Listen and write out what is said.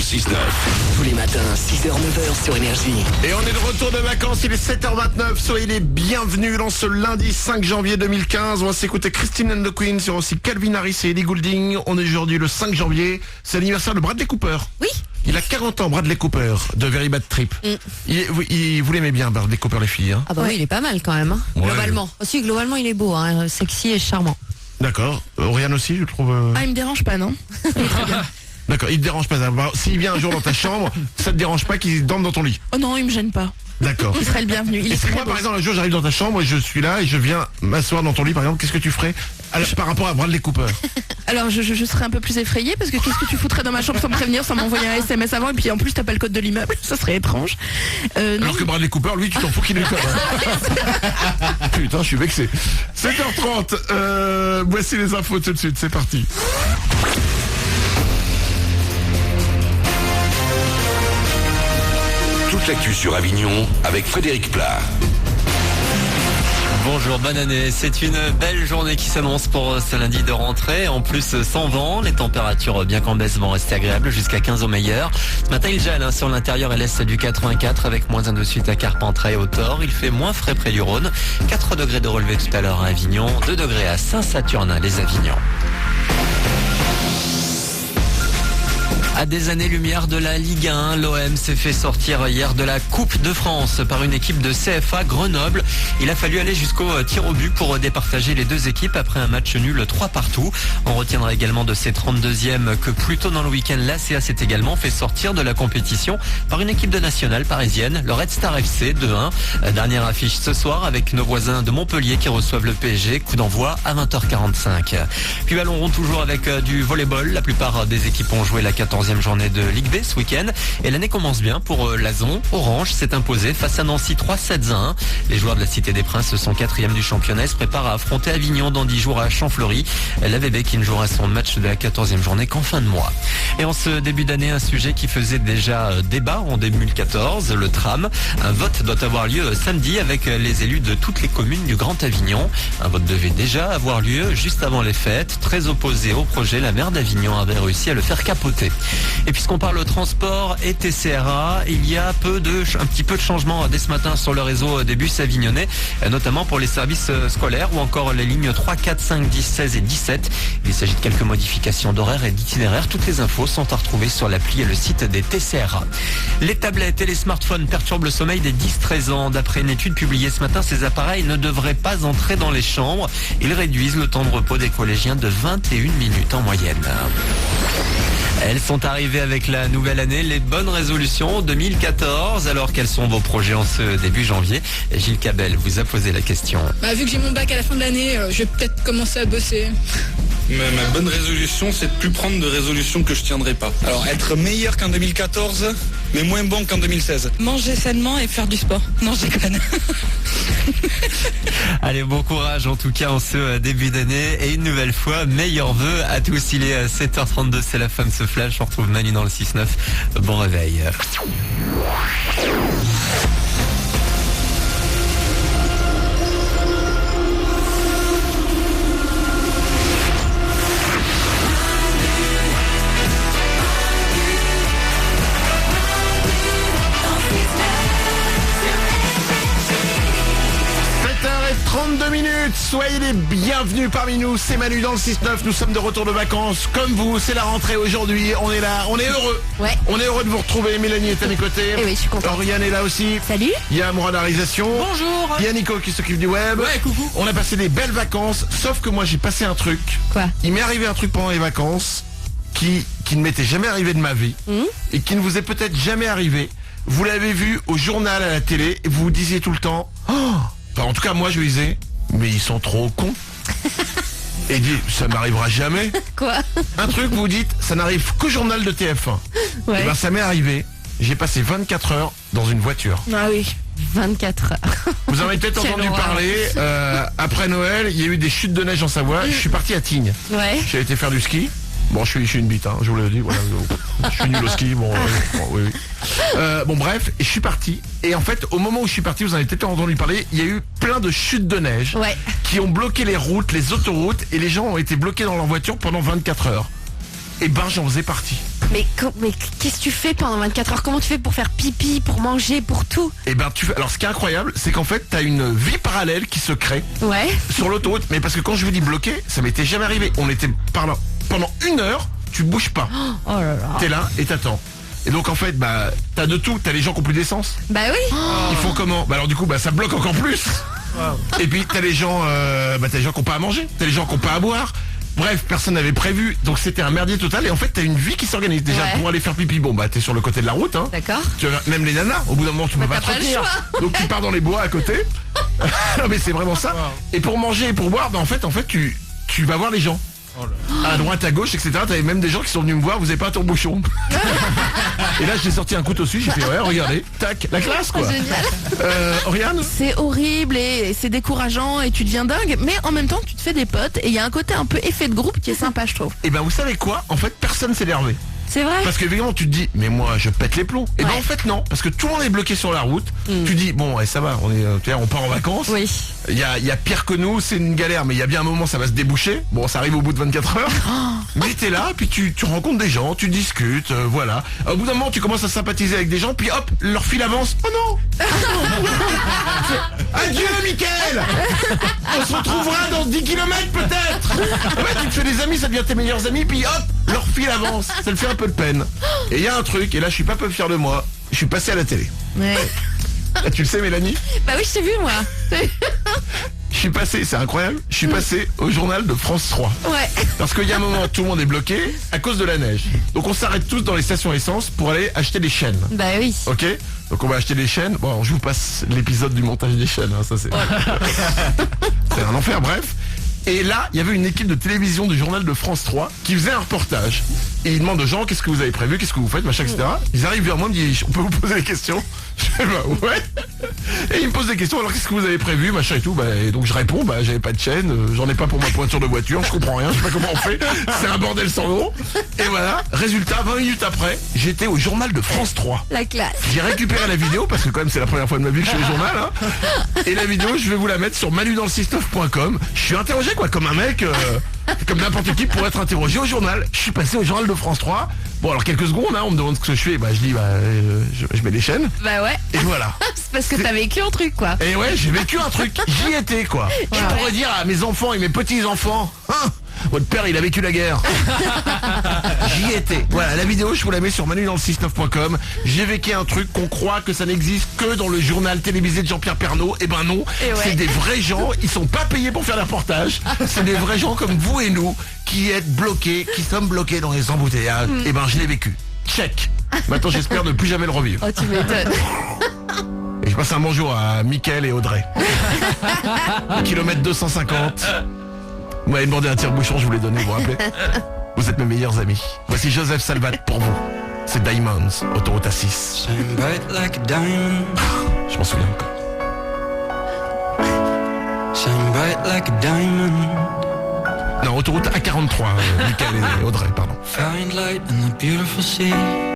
le 6-9. Tous les matins, 6h-9h sur Énergie. Et on est de retour de vacances, il est 7h29, soyez les bienvenus dans ce lundi 5 janvier 2015. On va s'écouter Christine and the Queen sur aussi Calvin Harris et Ellie Goulding. On est aujourd'hui le 5 janvier, c'est l'anniversaire de Bradley Cooper. Oui. Il a 40 ans, Bradley Cooper, de Very Bad Trip. Vous l'aimez bien, Bradley Cooper, les filles, hein? Ah bah oui, il est pas mal quand même, hein. Ouais. Globalement. Aussi, globalement, il est beau, hein, sexy et charmant. D'accord. Oriane aussi, je trouve... Ah, il me dérange pas, non? D'accord, il te dérange pas. S'il vient un jour dans ta chambre, ça te dérange pas qu'il dorme dans ton lit? Oh non, il me gêne pas. D'accord. Il serait le bienvenu. Il Et est si très moi, beau. par exemple, un jour j'arrive dans ta chambre et je suis là et je viens m'asseoir dans ton lit, par exemple, qu'est-ce que tu ferais par rapport à Bradley Cooper? Alors, je serais un peu plus effrayée parce que qu'est-ce que tu foutrais dans ma chambre sans me prévenir, sans m'envoyer un SMS avant et puis en plus t'as pas le code de l'immeuble, ça serait étrange. Non. Alors que Bradley Cooper, lui, tu t'en fous qu'il ait le code. Hein. Putain, je suis vexé. 7h30, voici les infos tout de suite, c'est parti. Toute l'actu sur Avignon avec Frédéric Plat. Bonjour, bonne année. C'est une belle journée qui s'annonce pour ce lundi de rentrée. En plus, sans vent, les températures bien qu'en baisse vont rester agréables jusqu'à 15 au meilleur. Ce matin, il gèle sur l'intérieur et l'est du 84 avec -1 de suite à Carpentras et au Thor. Il fait moins frais près du Rhône. 4 degrés de relevé tout à l'heure à Avignon, 2 degrés à Saint-Saturnin-les-Avignons. À des années-lumière de la Ligue 1, l'OM s'est fait sortir hier de la Coupe de France par une équipe de CFA Grenoble. Il a fallu aller jusqu'au tir au but pour départager les deux équipes après un match nul 3-3. On retiendra également de ces 32e que plus tôt dans le week-end, l'ACA s'est également fait sortir de la compétition par une équipe de nationale parisienne, le Red Star FC 2-1. Dernière affiche ce soir avec nos voisins de Montpellier qui reçoivent le PSG. Coup d'envoi à 20h45. Puis ballon rond toujours avec du volleyball. La plupart des équipes ont joué la 14e journée de Ligue B ce week-end et l'année commence bien pour l'Azon. Orange s'est imposé face à Nancy 3-7-1. Les joueurs de la Cité des Princes sont 4e du championnat et se préparent à affronter Avignon dans 10 jours à Champfleury. La VB qui ne jouera son match de la 14e journée qu'en fin de mois. Et en ce début d'année, un sujet qui faisait déjà débat en 2014, le tram. Un vote doit avoir lieu samedi avec les élus de toutes les communes du Grand Avignon. Un vote devait déjà avoir lieu juste avant les fêtes. Très opposé au projet, la maire d'Avignon avait réussi à le faire capoter. Et puisqu'on parle transport et TCRA, il y a un petit peu de changement dès ce matin sur le réseau des bus avignonnais, notamment pour les services scolaires ou encore les lignes 3, 4, 5, 10, 16 et 17. Il s'agit de quelques modifications d'horaires et d'itinéraires. Toutes les infos sont à retrouver sur l'appli et le site des TCRA. Les tablettes et les smartphones perturbent le sommeil des 10-13 ans. D'après une étude publiée ce matin, ces appareils ne devraient pas entrer dans les chambres. Ils réduisent le temps de repos des collégiens de 21 minutes en moyenne. Elles sont arrivées avec la nouvelle année, les bonnes résolutions 2014. Alors quels sont vos projets en ce début janvier? Gilles Cabel vous a posé la question. Vu que j'ai mon bac à la fin de l'année, je vais peut-être commencer à bosser. Mais ma bonne résolution, c'est de plus prendre de résolutions que je tiendrai pas. Alors être meilleur qu'en 2014, mais moins bon qu'en 2016. Manger sainement et faire du sport. Non, je déconne. Allez, bon courage en tout cas en ce début d'année et une nouvelle fois, meilleurs vœux à tous. Il est 7h32, c'est la fin de ce flash. On retrouve Manu dans le 6-9. Bon réveil. Soyez les bienvenus parmi nous, c'est Manu dans le 6-9, nous sommes de retour de vacances, comme vous, c'est la rentrée aujourd'hui, on est là, on est heureux. Ouais. On est heureux de vous retrouver, Mélanie est à mes côtés. Eh oui, je suis contente. Oriane est là aussi. Salut. Il y a Mourad à la réalisation. Bonjour. Il y a Nico qui s'occupe du web. Ouais, coucou. On a passé des belles vacances, sauf que moi j'ai passé un truc. Quoi? Il m'est arrivé un truc pendant les vacances qui ne m'était jamais arrivé de ma vie et qui ne vous est peut-être jamais arrivé. Vous l'avez vu au journal, à la télé, et vous vous disiez tout le temps, enfin, en tout cas moi je disais, mais ils sont trop cons. Et dit, ça m'arrivera jamais. Quoi? Un truc, vous dites, ça n'arrive qu'au journal de TF1. Ouais. Et ben ça m'est arrivé. J'ai passé 24 heures dans une voiture. Ah oui. 24 heures. Vous en avez peut-être Quelle entendu horreur. parler. Après Noël, il y a eu des chutes de neige en Savoie. Je suis parti à Tignes. Ouais. J'ai été faire du ski. Bon, je suis une bite, hein, je vous l'ai dit. Voilà, je suis nul au ski. Bon, oui. Bon, bref, et je suis parti. Et en fait, au moment où je suis parti, vous en avez peut-être entendu parler, il y a eu plein de chutes de neige Ouais. qui ont bloqué les routes, les autoroutes, et les gens ont été bloqués dans leur voiture pendant 24 heures. Et ben, j'en faisais partie. Mais qu'est-ce que tu fais pendant 24 heures? Comment tu fais pour faire pipi, pour manger, pour tout? Et ben alors ce qui est incroyable, c'est qu'en fait t'as une vie parallèle qui se crée Ouais. sur l'autoroute. Mais parce que quand je vous dis bloqué, ça m'était jamais arrivé. On était par là pendant 1 heure, tu bouges pas. Oh là là. T'es là et t'attends. Et donc en fait bah t'as de tout, t'as les gens qui ont plus d'essence. Bah oui. Ils font comment? Bah alors du coup bah ça bloque encore plus. Et puis t'as les gens t'as les gens qui ont pas à manger, t'as les gens qui ont pas à boire. Bref, personne n'avait prévu, donc c'était un merdier total. Et en fait t'as une vie qui s'organise. Déjà Ouais. pour aller faire pipi, bon bah t'es sur le côté de la route, hein. D'accord. Tu vois, même les nanas, au bout d'un moment tu peux pas t'as te pas le retenir. choix. Donc tu pars dans les bois à côté. Non mais c'est vraiment ça. Et pour manger et pour boire, bah en fait tu vas voir les gens. À droite, à gauche, etc. T'avais même des gens qui sont venus me voir, vous avez pas un tourne-bouchon. Et là j'ai sorti un couteau suisse, j'ai fait ouais regardez, tac, la classe quoi. Génial. Oriane? C'est horrible et c'est décourageant et tu deviens dingue, mais en même temps tu te fais des potes et il y a un côté un peu effet de groupe qui est sympa, je trouve. Et ben vous savez quoi? En fait personne s'est énervé. C'est vrai. Parce qu'évidemment tu te dis mais moi je pète les plombs. Et ben Ouais. en fait non, parce que tout le monde est bloqué sur la route. Tu dis bon ouais, ça va, on part en vacances. Oui. Il y a pire que nous, c'est une galère, mais il y a bien un moment ça va se déboucher. Bon ça arrive au bout de 24 heures. Mais t'es là, puis tu rencontres des gens, tu discutes, voilà. Au bout d'un moment tu commences à sympathiser avec des gens, puis hop, leur fil avance. Oh non. Adieu Mickaël. On se retrouvera dans 10 km peut-être. Ouais, tu te fais des amis, ça devient tes meilleurs amis, puis hop, leur fil avance. Ça le fait un peu de peine. Et il y a un truc, et là je suis pas peu fier de moi, je suis passé à la télé. Ouais. Ah, tu le sais Mélanie? Bah oui, je t'ai vu moi. Je suis passé, c'est incroyable, je suis passé au journal de France 3. Ouais. Parce qu'il y a un moment, tout le monde est bloqué à cause de la neige. Donc on s'arrête tous dans les stations essence pour aller acheter des chaînes. Bah oui. Ok? Donc on va acheter des chaînes. Bon, je vous passe l'épisode du montage des chaînes, hein, ça c'est... c'est un enfer, bref. Et là, il y avait une équipe de télévision du journal de France 3 qui faisait un reportage. Et ils demandent aux gens, qu'est-ce que vous avez prévu, qu'est-ce que vous faites, machin, etc. Ils arrivent vers moi, ils me disent, on peut vous poser des questions? Je fais, bah ouais. Et ils me posent des questions, alors qu'est-ce que vous avez prévu, machin et tout. Bah, et donc je réponds, bah j'avais pas de chaîne, j'en ai pas pour ma pointure de voiture, je comprends rien, je sais pas comment on fait. C'est un bordel sans nom. Et voilà, résultat, 20 minutes après, j'étais au journal de France 3. La classe. J'ai récupéré la vidéo parce que quand même c'est la première fois de ma vie que je fais le journal, hein. Et la vidéo je vais vous la mettre sur manudansle69.com. Je suis interrogé quoi, comme un mec, comme n'importe qui pour être interrogé au journal. Je suis passé au journal de France 3. Bon alors quelques secondes, hein, on me demande ce que je fais, bah je dis bah je mets les chaînes. Bah ouais. Et voilà. C'est parce que t'as vécu un truc quoi. Et ouais, j'ai vécu un truc, j'y étais quoi. Je pourrais dire à mes enfants et mes petits-enfants, hein, votre père il a vécu la guerre. J'y étais. Voilà, la vidéo je vous la mets sur manudansle69.com. J'ai vécu un truc qu'on croit que ça n'existe que dans le journal télévisé de Jean-Pierre Pernaut. Et ben non, Et ouais. c'est des vrais gens, ils sont pas payés pour faire des reportages. C'est des vrais gens comme vous et nous qui êtes bloqués, qui sommes bloqués dans les embouteillages. Et ben je l'ai vécu. Check. Maintenant j'espère ne plus jamais le revivre. Oh tu m'étonnes. Et je passe un bonjour à Mickaël et Audrey. Kilomètre 250. Vous m'avez demandé un tire-bouchon, je vous l'ai donné, vous vous rappelez? Vous êtes mes meilleurs amis. Voici Joseph Salvat pour vous. C'est Diamonds, autoroute A6. Shine bright like a diamond. Je m'en souviens encore. Shine bright like a diamond. Non, autoroute A43, Mickaël et Audrey, pardon. Find light in the beautiful sea.